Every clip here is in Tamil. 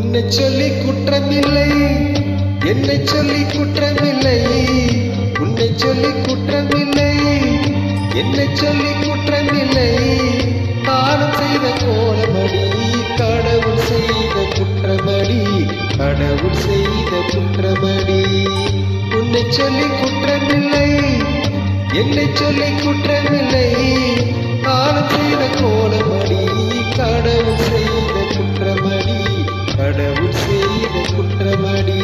உன்னை சொல்லி குற்றமில்லை, என்னை சொல்லி குற்றமில்லை. உன்னை சொல்லி குற்றமில்லை, என்னை சொல்லி குற்றமில்லை. காலம் செய்த கோலமடி, கடவுள் செய்த குற்றமடி, கடவுள் செய்த குற்றமடி. உன்னை சொல்லி குற்றமில்லை, என்னை சொல்லி குற்றமில்லை. காலம் செய்த கோலமடி, கடவுள் செய்த குற்றமடி, கடவுள் செய்த குற்றமடி.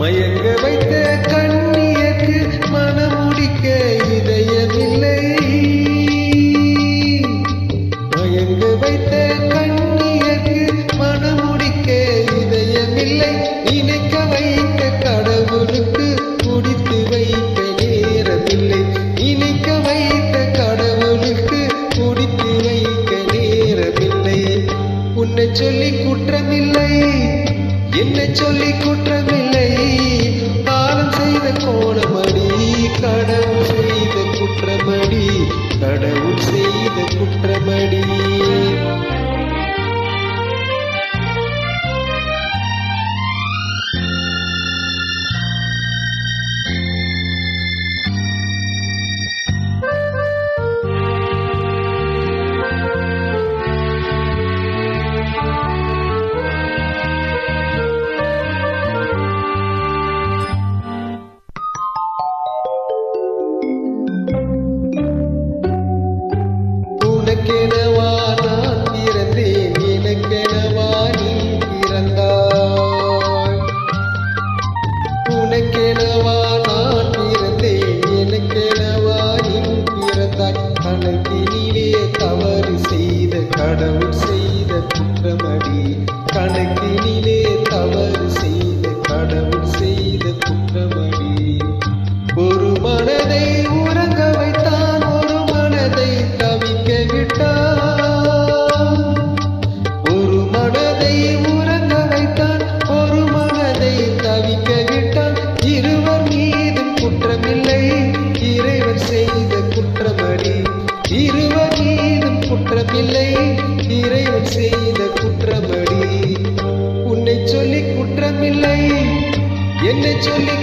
மயங்க வைத்த கண்ணியக்கு மனமுடிக்க இதயமில்லை. மயங்க வைத்த கண்ணியக்கு மனமுடிக்க இதயமில்லை. நினைக்க வைத்த கடவுளுக்கு குடித்து வைக்க நேரமில்லை. நினைக்க வைத்த கடவுளுக்கு குடித்து வைக்க நேரமில்லை. உன்னை சொல்லி குற்றமில்லை, என்னை சொல்லி குற்றமில்லை. காலம் செய்த கோலமடி, கடவுள் செய்த குற்றமடி, கடவுள் செய்த குற்றமடி. உனக்கெனவா நான் பிறந்தேன், எனக்கெனவா நீ பிறந்தாய். உனக்கெனவா நான் பிறந்தேன், எனக்கெனவா நீ பிறந்தாய். கணக்கினிலே தவறு செய்த கடவுள் செய்த குற்றமடி, கணக்கினிலே தவறு செய்த கடவுள் செய்த குற்றமடி. ஒரு மனதை உறங்க வைத்தான், ஒரு மனதை தவிக்க விட்டான். ஒரு மனதை உறங்க வைத்தான், ஒரு மனதை தவிக்க விட்டான். இருவர் மீதும் குற்றமில்லை, இறைவன் செய்த குற்றமடி. இருவர் மீதும் குற்றமில்லை, இறைவன் செய்த குற்றமடி. உன்னை சொல்லி குற்றமில்லை, என்னை சொல்லி